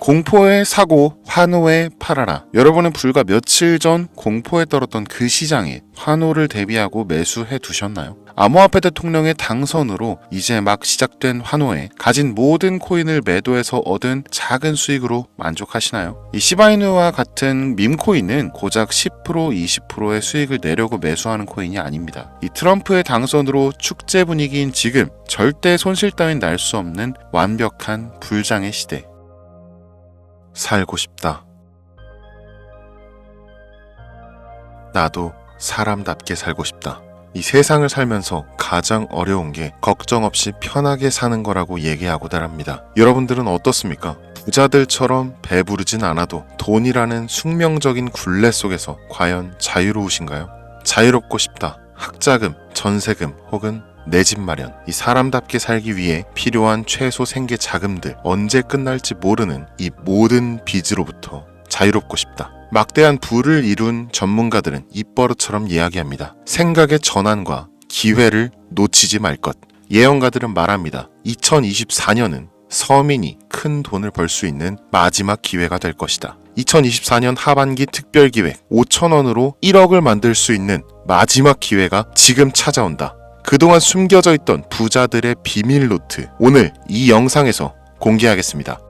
공포에 사고, 환호에 팔아라. 여러분은 불과 며칠 전 공포에 떨었던 그 시장에 환호를 대비하고 매수해 두셨나요? 암호화폐 대통령의 당선으로 이제 막 시작된 환호에 가진 모든 코인을 매도해서 얻은 작은 수익으로 만족하시나요? 이 시바이누와 같은 밈코인은 고작 10% 20%의 수익을 내려고 매수하는 코인이 아닙니다. 이 트럼프의 당선으로 축제 분위기인 지금 절대 손실 따윈 날 수 없는 완벽한 불장의 시대. 살고 싶다. 나도 사람답게 살고 싶다. 이 세상을 살면서 가장 어려운 게 걱정 없이 편하게 사는 거라고 얘기하고들 합니다. 여러분들은 어떻습니까? 부자들처럼 배부르진 않아도 돈이라는 숙명적인 굴레 속에서 과연 자유로우신가요? 자유롭고 싶다. 학자금, 전세금 혹은 내 집 마련. 이 사람답게 살기 위해 필요한 최소 생계 자금들, 언제 끝날지 모르는 이 모든 빚으로부터 자유롭고 싶다. 막대한 부를 이룬 전문가들은 입버릇처럼 이야기합니다. 생각의 전환과 기회를 놓치지 말 것. 예언가들은 말합니다. 2024년은 서민이 큰 돈을 벌 수 있는 마지막 기회가 될 것이다. 2024년 하반기 특별기획 5,000원으로 1억을 만들 수 있는 마지막 기회가 지금 찾아온다. 그동안 숨겨져 있던 부자들의 비밀 노트, 오늘 이 영상에서 공개하겠습니다.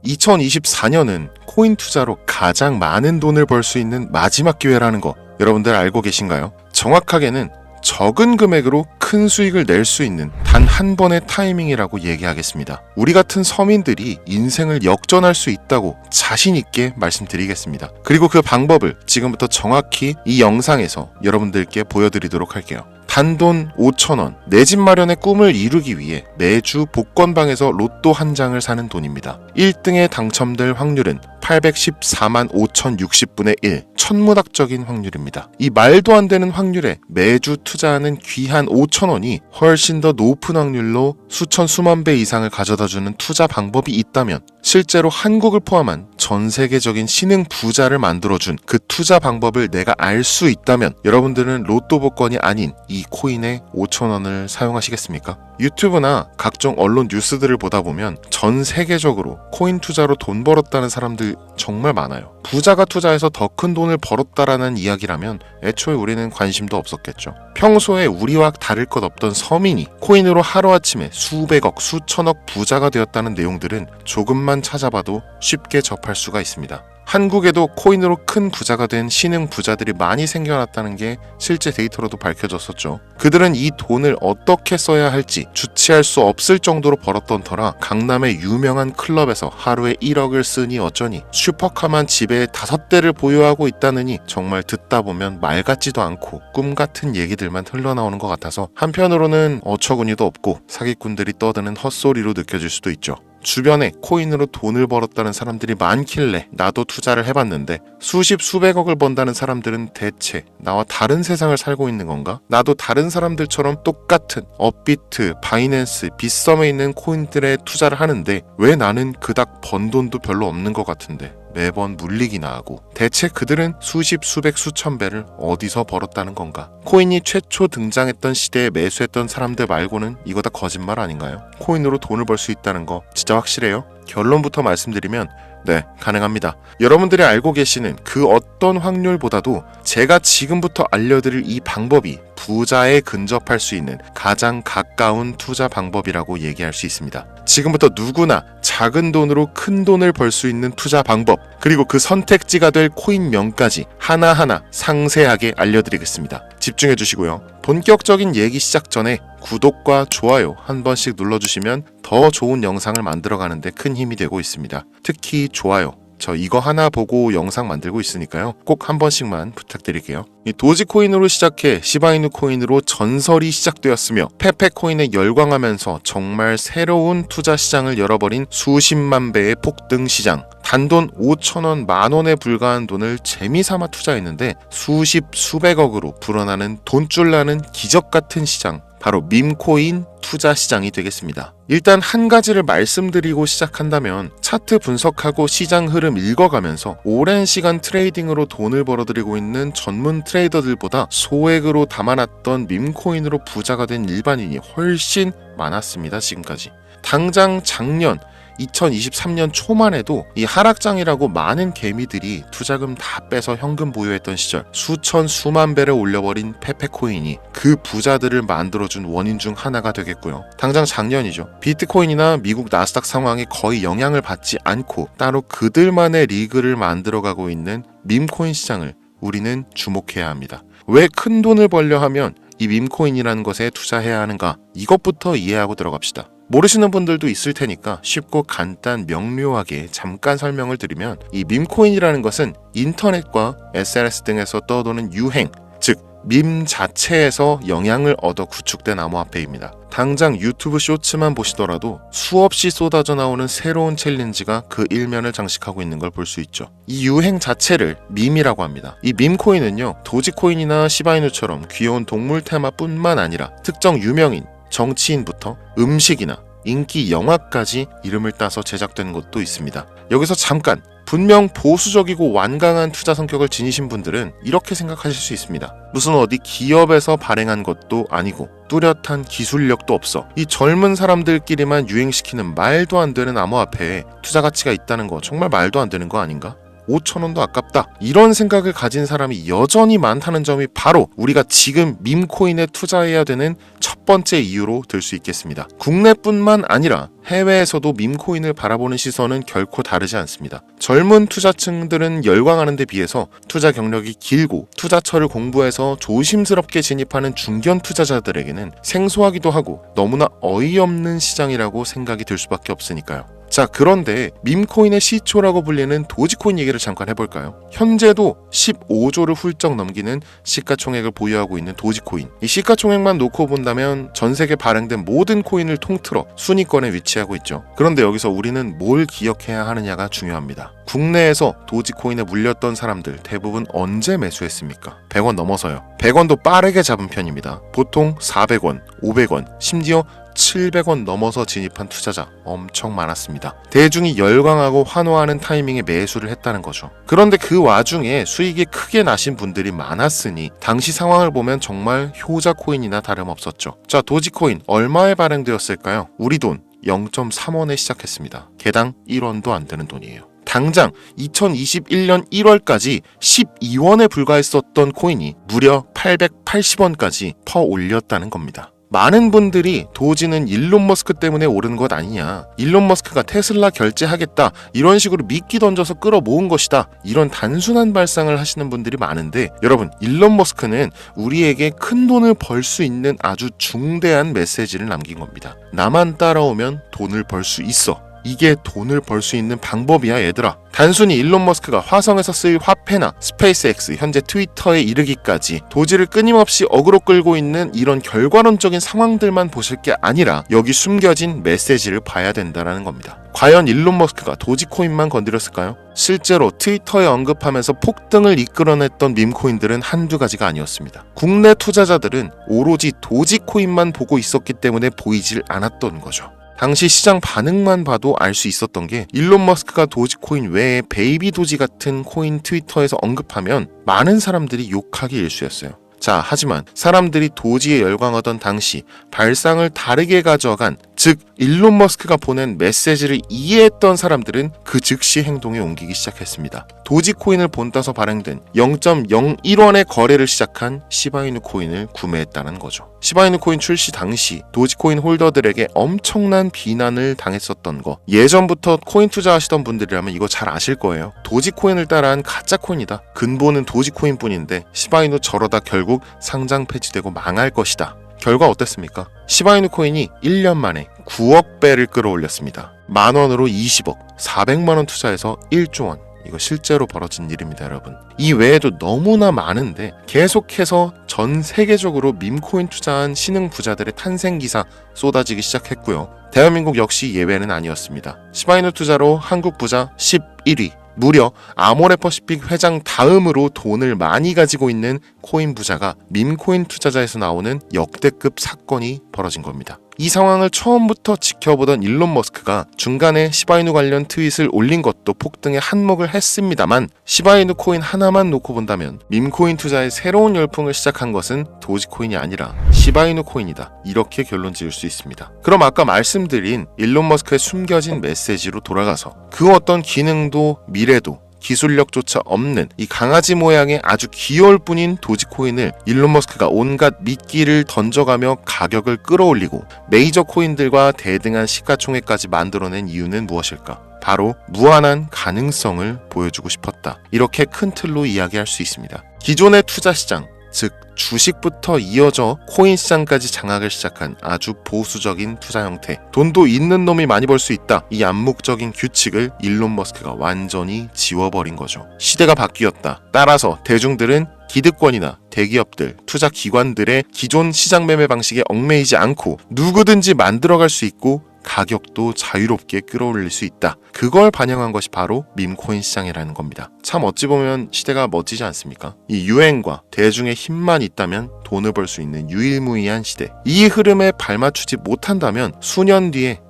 (2024년은) 코인 투자로 가장 많은 돈을 벌 수 있는 마지막 기회라는 거 여러분들 알고 계신가요? 정확하게는 적은 금액으로 큰 수익을 낼 수 있는 단 한 번의 타이밍이라고 얘기하겠습니다. 우리 같은 서민들이 인생을 역전할 수 있다고 자신 있게 말씀드리겠습니다. 그리고 그 방법을 지금부터 정확히 이 영상에서 여러분들께 보여드리도록 할게요. 단돈 5,000원, 내 집 마련의 꿈을 이루기 위해 매주 복권방에서 로또 한 장을 사는 돈입니다. 1등에 당첨될 확률은 814만 5,060분의 1, 천문학적인 확률입니다. 이 말도 안 되는 확률에 매주 투자하는 귀한 5,000원이 훨씬 더 높은 확률로 수천 수만 배 이상을 가져다주는 투자 방법이 있다면, 실제로 한국을 포함한 전 세계적인 신흥 부자를 만들어준 그 투자 방법을 내가 알 수 있다면 여러분들은 로또 복권이 아닌 이 코인의 5,000원을 사용하시겠습니까? 유튜브나 각종 언론 뉴스들을 보다 보면 전 세계적으로 코인 투자로 돈 벌었다는 사람들 정말 많아요. 부자가 투자해서 더 큰 돈을 벌었다라는 이야기라면 애초에 우리는 관심도 없었겠죠. 평소에 우리와 다를 것 없던 서민이 코인으로 하루아침에 수백억, 수천억 부자가 되었다는 내용들은 조금만 찾아봐도 쉽게 접할 수가 있습니다. 한국에도 코인으로 큰 부자가 된 신흥 부자들이 많이 생겨났다는 게 실제 데이터로도 밝혀졌었죠. 그들은 이 돈을 어떻게 써야 할지 주체할 수 없을 정도로 벌었던 터라 강남의 유명한 클럽에서 하루에 1억을 쓰니 어쩌니, 슈퍼카만 집에 5대를 보유하고 있다느니 정말 듣다 보면 말 같지도 않고 꿈 같은 얘기들만 흘러나오는 것 같아서 한편으로는 어처구니도 없고 사기꾼들이 떠드는 헛소리로 느껴질 수도 있죠. 주변에 코인으로 돈을 벌었다는 사람들이 많길래 나도 투자를 해봤는데 수십 수백억을 번다는 사람들은 대체 나와 다른 세상을 살고 있는 건가? 나도 다른 사람들처럼 똑같은 업비트, 바이낸스, 빗썸에 있는 코인들에 투자를 하는데 왜 나는 그닥 번 돈도 별로 없는 것 같은데 매번 물리기나 하고, 대체 그들은 수십, 수백, 수천 배를 어디서 벌었다는 건가? 코인이 최초 등장했던 시대에 매수했던 사람들 말고는 이거 다 거짓말 아닌가요? 코인으로 돈을 벌 수 있다는 거 진짜 확실해요? 결론부터 말씀드리면 네, 가능합니다. 여러분들이 알고 계시는 그 어떤 확률보다도 제가 지금부터 알려드릴 이 방법이 부자에 근접할 수 있는 가장 가까운 투자 방법이라고 얘기할 수 있습니다. 지금부터 누구나 작은 돈으로 큰 돈을 벌 수 있는 투자 방법, 그리고 그 선택지가 될 코인명까지 하나하나 상세하게 알려드리겠습니다. 집중해 주시고요. 본격적인 얘기 시작 전에 구독과 좋아요 한 번씩 눌러주시면 더 좋은 영상을 만들어가는데 큰 힘이 되고 있습니다. 특히 좋아요. 저 이거 하나 보고 영상 만들고 있으니까요. 꼭 한 번씩만 부탁드릴게요. 이 도지코인으로 시작해 시바이누 코인으로 전설이 시작되었으며 페페코인에 열광하면서 정말 새로운 투자 시장을 열어버린 수십만 배의 폭등 시장. 단돈 5,000원, 만원에 불과한 돈을 재미삼아 투자했는데 수십, 수백억으로 불어나는 돈줄 나는 기적 같은 시장. 바로 밈코인 투자 시장이 되겠습니다. 일단 한 가지를 말씀드리고 시작한다면 차트 분석하고 시장 흐름 읽어가면서 오랜 시간 트레이딩으로 돈을 벌어들이고 있는 전문 트레이더들보다 소액으로 담아놨던 밈코인으로 부자가 된 일반인이 훨씬 많았습니다. 지금까지. 당장 작년 2023년 초만 해도 이 하락장이라고 많은 개미들이 투자금 다 빼서 현금 보유했던 시절 수천 수만 배를 올려버린 페페코인이 그 부자들을 만들어준 원인 중 하나가 되겠고요. 당장 작년이죠. 비트코인이나 미국 나스닥 상황에 거의 영향을 받지 않고 따로 그들만의 리그를 만들어가고 있는 밈코인 시장을 우리는 주목해야 합니다. 왜 큰 돈을 벌려 하면 이 밈코인이라는 것에 투자해야 하는가? 이것부터 이해하고 들어갑시다. 모르시는 분들도 있을 테니까 쉽고 간단 명료하게 잠깐 설명을 드리면 이 밈코인이라는 것은 인터넷과 SNS 등에서 떠도는 유행, 즉 밈 자체에서 영향을 얻어 구축된 암호화폐입니다. 당장 유튜브 쇼츠만 보시더라도 수없이 쏟아져 나오는 새로운 챌린지가 그 일면을 장식하고 있는 걸 볼 수 있죠. 이 유행 자체를 밈이라고 합니다. 이 밈코인은요, 도지코인이나 시바이누처럼 귀여운 동물 테마뿐만 아니라 특정 유명인, 정치인부터 음식이나 인기 영화까지 이름을 따서 제작된 것도 있습니다. 여기서 잠깐, 분명 보수적이고 완강한 투자 성격을 지니신 분들은 이렇게 생각하실 수 있습니다. 무슨 어디 기업에서 발행한 것도 아니고 뚜렷한 기술력도 없어 이 젊은 사람들끼리만 유행시키는 말도 안 되는 암호화폐에 투자 가치가 있다는 거 정말 말도 안 되는 거 아닌가? 5,000원도 아깝다. 이런 생각을 가진 사람이 여전히 많다는 점이 바로 우리가 지금 밈코인에 투자해야 되는 첫 번째 이유로 들 수 있겠습니다. 국내뿐만 아니라 해외에서도 밈코인을 바라보는 시선은 결코 다르지 않습니다. 젊은 투자층들은 열광하는 데 비해서 투자 경력이 길고 투자처를 공부해서 조심스럽게 진입하는 중견 투자자들에게는 생소하기도 하고 너무나 어이없는 시장이라고 생각이 들 수밖에 없으니까요. 자, 그런데 밈코인의 시초라고 불리는 도지코인 얘기를 잠깐 해볼까요? 현재도 15조를 훌쩍 넘기는 시가총액을 보유하고 있는 도지코인. 이 시가총액만 놓고 본다면 전 세계 발행된 모든 코인을 통틀어 순위권에 위치하고 있죠. 그런데 여기서 우리는 뭘 기억해야 하느냐가 중요합니다. 국내에서 도지코인에 물렸던 사람들 대부분 언제 매수했습니까? 100원 넘어서요. 100원도 빠르게 잡은 편입니다. 보통 400원, 500원, 심지어 700원 넘어서 진입한 투자자 엄청 많았습니다. 대중이 열광하고 환호하는 타이밍에 매수를 했다는 거죠. 그런데 그 와중에 수익이 크게 나신 분들이 많았으니 당시 상황을 보면 정말 효자 코인이나 다름없었죠. 자, 도지코인 얼마에 발행되었을까요? 우리 돈 0.3원에 시작했습니다. 개당 1원도 안 되는 돈이에요. 당장 2021년 1월까지 12원에 불과했었던 코인이 무려 880원까지 퍼 올렸다는 겁니다. 많은 분들이 도지는 일론 머스크 때문에 오른 것 아니냐, 일론 머스크가 테슬라 결제하겠다 이런 식으로 미끼 던져서 끌어모은 것이다, 이런 단순한 발상을 하시는 분들이 많은데, 여러분, 일론 머스크는 우리에게 큰 돈을 벌 수 있는 아주 중대한 메시지를 남긴 겁니다. 나만 따라오면 돈을 벌 수 있어. 이게 돈을 벌 수 있는 방법이야, 얘들아. 단순히 일론 머스크가 화성에서 쓸 화폐나 스페이스X, 현재 트위터에 이르기까지 도지를 끊임없이 어그로 끌고 있는 이런 결과론적인 상황들만 보실 게 아니라 여기 숨겨진 메시지를 봐야 된다는 겁니다. 과연 일론 머스크가 도지코인만 건드렸을까요? 실제로 트위터에 언급하면서 폭등을 이끌어냈던 밈코인들은 한두 가지가 아니었습니다. 국내 투자자들은 오로지 도지코인만 보고 있었기 때문에 보이질 않았던 거죠. 당시 시장 반응만 봐도 알 수 있었던 게, 일론 머스크가 도지코인 외에 베이비 도지 같은 코인 트위터에서 언급하면 많은 사람들이 욕하기 일쑤였어요. 자, 하지만 사람들이 도지에 열광하던 당시 발상을 다르게 가져간, 즉 일론 머스크가 보낸 메시지를 이해했던 사람들은 그 즉시 행동에 옮기기 시작했습니다. 도지코인을 본따서 발행된 0.01원의 거래를 시작한 시바이누 코인을 구매했다는 거죠. 시바이누 코인 출시 당시 도지코인 홀더들에게 엄청난 비난을 당했었던 거, 예전부터 코인 투자하시던 분들이라면 이거 잘 아실 거예요. 도지코인을 따라한 가짜 코인이다. 근본은 도지코인 뿐인데 시바이누 저러다 결국 상장 폐지되고 망할 것이다. 결과 어땠습니까? 시바이누 코인이 1년 만에 9억 배를 끌어올렸습니다. 만원으로 20억, 400만원 투자해서 1조 원. 이거 실제로 벌어진 일입니다, 여러분. 이 외에도 너무나 많은데 계속해서 전 세계적으로 밈코인 투자한 신흥 부자들의 탄생 기사 쏟아지기 시작했고요. 대한민국 역시 예외는 아니었습니다. 시바이누 투자로 한국 부자 11위. 무려 아모레퍼시픽 회장 다음으로 돈을 많이 가지고 있는 코인 부자가 밈코인 투자자에서 나오는 역대급 사건이 벌어진 겁니다. 이 상황을 처음부터 지켜보던 일론 머스크가 중간에 시바이누 관련 트윗을 올린 것도 폭등에 한몫을 했습니다만, 시바이누 코인 하나만 놓고 본다면 밈코인 투자의 새로운 열풍을 시작한 것은 도지코인이 아니라 시바이누 코인이다, 이렇게 결론 지을 수 있습니다. 그럼 아까 말씀드린 일론 머스크의 숨겨진 메시지로 돌아가서 그 어떤 기능도 미래도 기술력조차 없는 이 강아지 모양의 아주 귀여울 뿐인 도지코인을 일론 머스크가 온갖 미끼를 던져가며 가격을 끌어올리고 메이저 코인들과 대등한 시가총액까지 만들어낸 이유는 무엇일까? 바로 무한한 가능성을 보여주고 싶었다, 이렇게 큰 틀로 이야기할 수 있습니다. 기존의 투자시장, 즉 주식부터 이어져 코인 시장까지 장악을 시작한 아주 보수적인 투자 형태, 돈도 있는 놈이 많이 벌 수 있다, 이 암묵적인 규칙을 일론 머스크가 완전히 지워버린 거죠. 시대가 바뀌었다. 따라서 대중들은 기득권이나 대기업들, 투자기관들의 기존 시장 매매 방식에 얽매이지 않고 누구든지 만들어갈 수 있고 가격도 자유롭게 끌어올릴 수 있다. 그걸 반영한 것이 바로 밈코인 시장이라는 겁니다. 참 어찌 보면 시대가 멋지지 않습니까? 이 유행과 대중의 힘만 있다면 돈을 벌 수 있는 유일무이한 시대. 이 흐름에 발맞추지 못한다면 수년 뒤에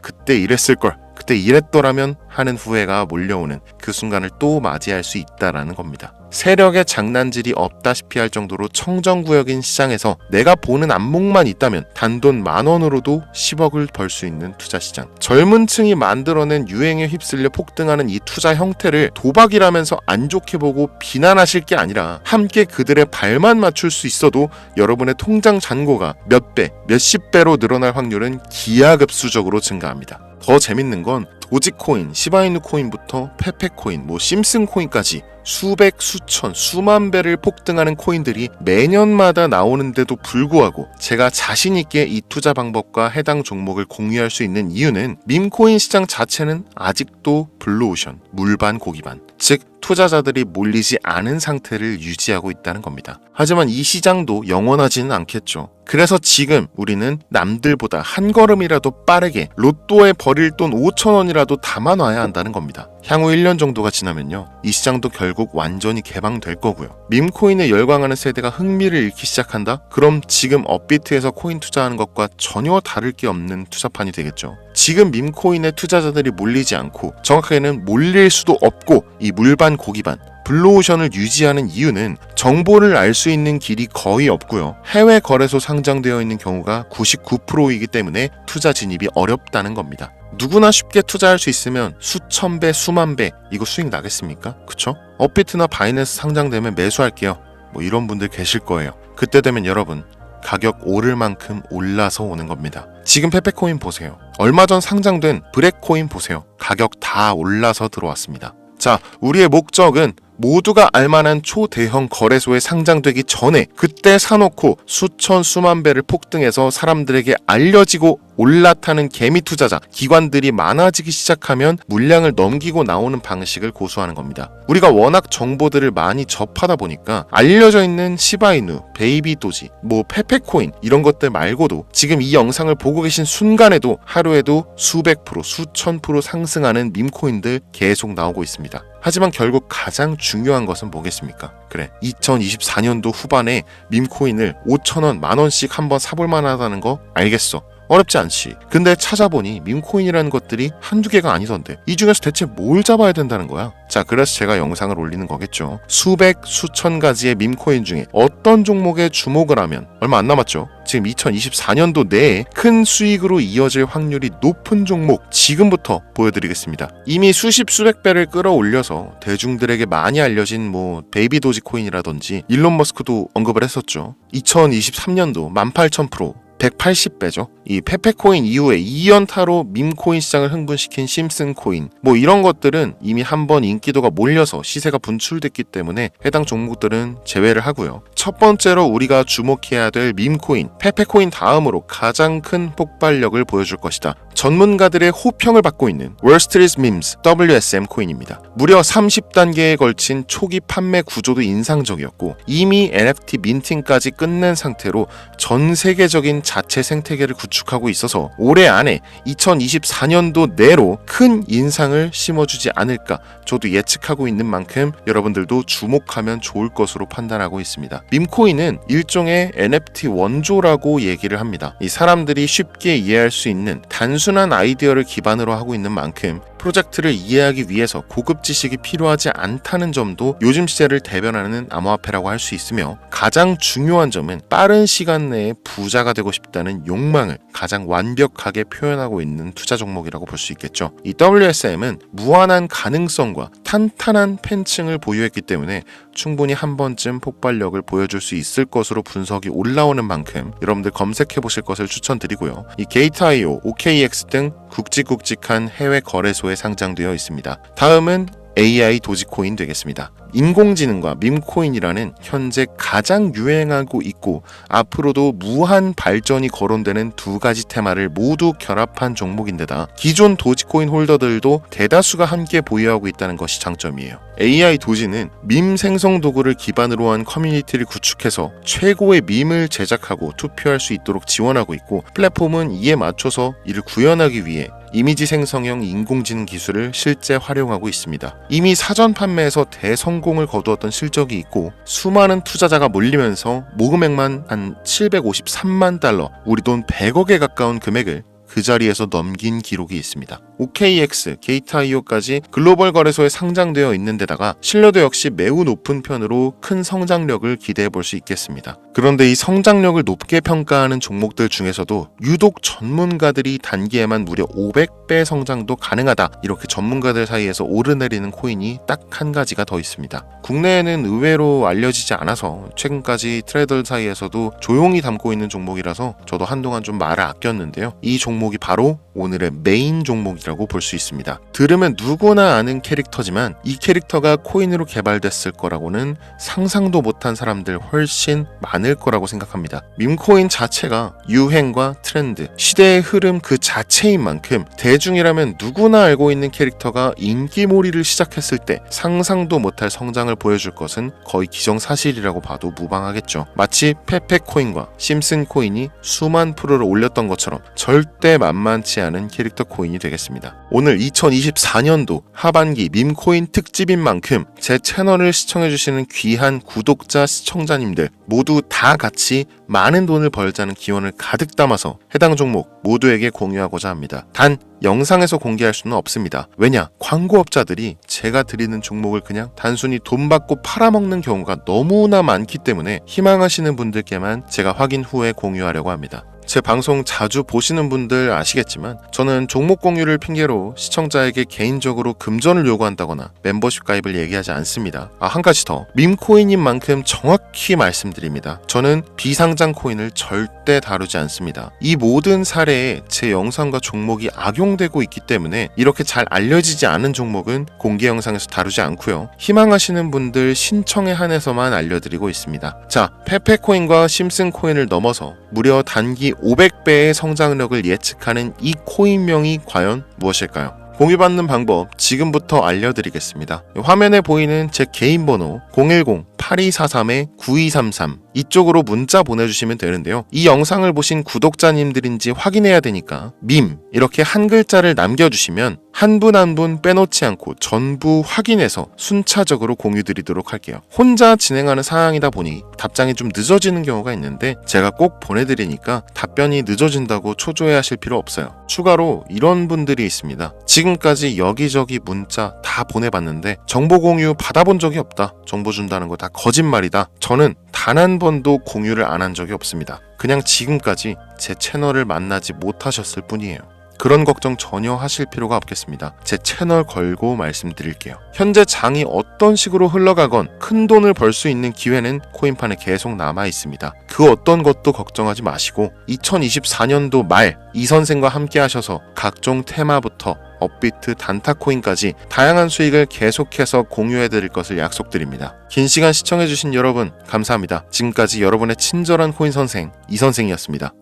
그때 이랬을걸, 그때 이랬더라면 하는 후회가 몰려오는 그 순간을 또 맞이할 수 있다라는 겁니다. 세력의 장난질이 없다시피 할 정도로 청정구역인 시장에서 내가 보는 안목만 있다면 단돈 10,000원으로도 10억을 벌 수 있는 투자시장. 젊은 층이 만들어낸 유행에 휩쓸려 폭등하는 이 투자 형태를 도박이라면서 안 좋게 보고 비난하실 게 아니라 함께 그들의 발만 맞출 수 있어도 여러분의 통장 잔고가 몇 배, 몇십 배로 늘어날 확률은 기하급수적으로 증가합니다. 더 재밌는 건 도지코인, 시바이누 코인부터 페페코인, 심슨코인까지 수백, 수천, 수만 배를 폭등하는 코인들이 매년마다 나오는데도 불구하고 제가 자신있게 이 투자 방법과 해당 종목을 공유할 수 있는 이유는 밈코인 시장 자체는 아직도 블루오션, 물반 고기반, 즉 투자자들이 몰리지 않은 상태를 유지하고 있다는 겁니다. 하지만 이 시장도 영원하지는 않겠죠. 그래서 지금 우리는 남들보다 한 걸음이라도 빠르게 로또에 버릴 돈 5,000원이라도 담아놔야 한다는 겁니다. 향후 1년 정도가 지나면요, 이 시장도 결국 완전히 개방될 거고요. 밈코인에 열광하는 세대가 흥미를 잃기 시작한다? 그럼 지금 업비트에서 코인 투자하는 것과 전혀 다를 게 없는 투자판이 되겠죠. 지금 밈코인에 투자자들이 몰리지 않고, 정확하게는 몰릴 수도 없고, 이 물반 고기반 블루오션을 유지하는 이유는 정보를 알 수 있는 길이 거의 없고요. 해외 거래소 상장되어 있는 경우가 99%이기 때문에 투자 진입이 어렵다는 겁니다. 누구나 쉽게 투자할 수 있으면 수천 배, 수만 배 이거 수익 나겠습니까? 그쵸? 업비트나 바이낸스 상장되면 매수할게요, 이런 분들 계실 거예요. 그때 되면 여러분, 가격 오를 만큼 올라서 오는 겁니다. 지금 페페코인 보세요. 얼마 전 상장된 브렉코인 보세요. 가격 다 올라서 들어왔습니다. 자, 우리의 목적은 모두가 알만한 초대형 거래소에 상장되기 전에 그때 사놓고 수천 수만 배를 폭등해서 사람들에게 알려지고 올라타는 개미 투자자, 기관들이 많아지기 시작하면 물량을 넘기고 나오는 방식을 고수하는 겁니다. 우리가 워낙 정보들을 많이 접하다 보니까 알려져 있는 시바이누, 베이비도지, 페페코인 이런 것들 말고도 지금 이 영상을 보고 계신 순간에도 하루에도 수백 프로, 수천 프로 상승하는 밈코인들 계속 나오고 있습니다. 하지만 결국 가장 중요한 것은 뭐겠습니까? 그래, 2024년도 후반에 밈코인을 5,000원, 10,000원씩 한번 사볼 만하다는 거 알겠어. 어렵지 않지. 근데 찾아보니 밈코인이라는 것들이 한두 개가 아니던데 이 중에서 대체 뭘 잡아야 된다는 거야? 자, 그래서 제가 영상을 올리는 거겠죠. 수백, 수천 가지의 밈코인 중에 어떤 종목에 주목을 하면, 얼마 안 남았죠. 지금 2024년도 내에 큰 수익으로 이어질 확률이 높은 종목 지금부터 보여드리겠습니다. 이미 수십 수백 배를 끌어올려서 대중들에게 많이 알려진 베이비 도지코인이라든지 일론 머스크도 언급을 했었죠. 2023년도 18,000%, 180배죠. 이 페페코인 이후에 2연타로 밈코인 시장을 흥분시킨 심슨코인, 이런 것들은 이미 한번 인기도가 몰려서 시세가 분출됐기 때문에 해당 종목들은 제외를 하고요. 첫 번째로 우리가 주목해야 될 밈코인, 페페코인 다음으로 가장 큰 폭발력을 보여줄 것이다. 전문가들의 호평을 받고 있는 월스트리트 밈스 WSM 코인입니다. 무려 30단계에 걸친 초기 판매 구조도 인상적이었고 이미 NFT 민팅까지 끝낸 상태로 전 세계적인 자체 생태계를 구축하고 있어서 올해 안에 2024년도 내로 큰 인상을 심어주지 않을까 저도 예측하고 있는 만큼 여러분들도 주목하면 좋을 것으로 판단하고 있습니다. 밈코인은 일종의 NFT 원조라고 얘기를 합니다. 이 사람들이 쉽게 이해할 수 있는 단순한 아이디어를 기반으로 하고 있는 만큼 프로젝트를 이해하기 위해서 고급 지식이 필요하지 않다는 점도 요즘 시대를 대변하는 암호화폐라고 할 수 있으며 가장 중요한 점은 빠른 시간 내에 부자가 되고 싶다는 욕망을 가장 완벽하게 표현하고 있는 투자 종목이라고 볼 수 있겠죠. 이 WSM은 무한한 가능성과 탄탄한 팬층을 보유했기 때문에 충분히 한 번쯤 폭발력을 보여줄 수 있을 것으로 분석이 올라오는 만큼 여러분들 검색해 보실 것을 추천드리고요. 이 게이트.io, OKX 등 굵직굵직한 해외 거래소에 상장되어 있습니다. 다음은 AI 도지코인 되겠습니다. 인공지능과 밈코인이라는 현재 가장 유행하고 있고 앞으로도 무한 발전이 거론되는 두 가지 테마를 모두 결합한 종목인데다 기존 도지코인 홀더들도 대다수가 함께 보유하고 있다는 것이 장점이에요. AI 도지는 밈 생성 도구를 기반으로 한 커뮤니티를 구축해서 최고의 밈을 제작하고 투표할 수 있도록 지원하고 있고 플랫폼은 이에 맞춰서 이를 구현하기 위해 이미지 생성형 인공지능 기술을 실제 활용하고 있습니다. 이미 사전 판매에서 대성공을 거두었던 실적이 있고 수많은 투자자가 몰리면서 모금액만 한 753만 달러, 우리 돈 100억에 가까운 금액을 그 자리에서 넘긴 기록이 있습니다. OKX, 게이트.io까지 글로벌 거래소에 상장되어 있는 데다가 신뢰도 역시 매우 높은 편으로 큰 성장력을 기대해 볼 수 있겠습니다. 그런데 이 성장력을 높게 평가하는 종목들 중에서도 유독 전문가들이 단기에만 무려 500배 성장도 가능하다 이렇게 전문가들 사이에서 오르내리는 코인이 딱 한 가지가 더 있습니다. 국내에는 의외로 알려지지 않아서 최근까지 트레이더 사이에서도 조용히 담고 있는 종목이라서 저도 한동안 좀 말을 아꼈는데요. 이 종목이 바로 오늘의 메인 종목이라고 볼 수 있습니다. 들으면 누구나 아는 캐릭터지만 이 캐릭터가 코인으로 개발됐을 거라고는 상상도 못한 사람들 훨씬 많을 거라고 생각합니다. 밈코인 자체가 유행과 트렌드, 시대의 흐름 그 자체인 만큼 대중이라면 누구나 알고 있는 캐릭터가 인기몰이를 시작했을 때 상상도 못할 성장을 보여줄 것은 거의 기정사실이라고 봐도 무방하겠죠. 마치 페페코인과 심슨코인이 수만 프로를 올렸던 것처럼 절대 만만치 않은 캐릭터 코인이 되겠습니다. 오늘 2024년도 하반기 밈코인 특집인 만큼 제 채널을 시청해주시는 귀한 구독자, 시청자님들 모두 다 같이 많은 돈을 벌자는 기원을 가득 담아서 해당 종목 모두에게 공유하고자 합니다. 단 영상에서 공개할 수는 없습니다. 왜냐? 광고업자들이 제가 드리는 종목을 그냥 단순히 돈 받고 팔아먹는 경우가 너무나 많기 때문에 희망하시는 분들께만 제가 확인 후에 공유하려고 합니다. 제 방송 자주 보시는 분들 아시겠지만 저는 종목 공유를 핑계로 시청자에게 개인적으로 금전을 요구한다거나 멤버십 가입을 얘기하지 않습니다. 한 가지 더, 밈코인인 만큼 정확히 말씀드립니다. 저는 비상장 코인을 절대 다루지 않습니다. 이 모든 사례에 제 영상과 종목이 악용되고 있기 때문에 이렇게 잘 알려지지 않은 종목은 공개 영상에서 다루지 않고요. 희망하시는 분들 신청에 한해서만 알려드리고 있습니다. 자, 페페코인과 심슨코인을 넘어서 무려 단기 500배의 성장력을 예측하는 이 코인명이 과연 무엇일까요? 공유받는 방법 지금부터 알려드리겠습니다. 화면에 보이는 제 개인 번호 010-8243-9233 이쪽으로 문자 보내주시면 되는데요. 이 영상을 보신 구독자님들인지 확인해야 되니까 밈 이렇게 한 글자를 남겨주시면 한 분 한 분 빼놓지 않고 전부 확인해서 순차적으로 공유드리도록 할게요. 혼자 진행하는 사항이다 보니 답장이 좀 늦어지는 경우가 있는데 제가 꼭 보내드리니까 답변이 늦어진다고 초조해하실 필요 없어요. 추가로 이런 분들이 있습니다. 지금까지 여기저기 문자 다 보내봤는데 정보 공유 받아본 적이 없다. 정보 준다는 거 다 거짓말이다. 저는 단 한 번도 공유를 안 한 적이 없습니다. 그냥 지금까지 제 채널을 만나지 못하셨을 뿐이에요. 그런 걱정 전혀 하실 필요가 없겠습니다. 제 채널 걸고 말씀드릴게요. 현재 장이 어떤 식으로 흘러가건 큰 돈을 벌 수 있는 기회는 코인판에 계속 남아 있습니다. 그 어떤 것도 걱정하지 마시고 2024년도 말 이 선생과 함께 하셔서 각종 테마부터 업비트, 단타코인까지 다양한 수익을 계속해서 공유해드릴 것을 약속드립니다. 긴 시간 시청해주신 여러분 감사합니다. 지금까지 여러분의 친절한 코인 선생 이선생이었습니다.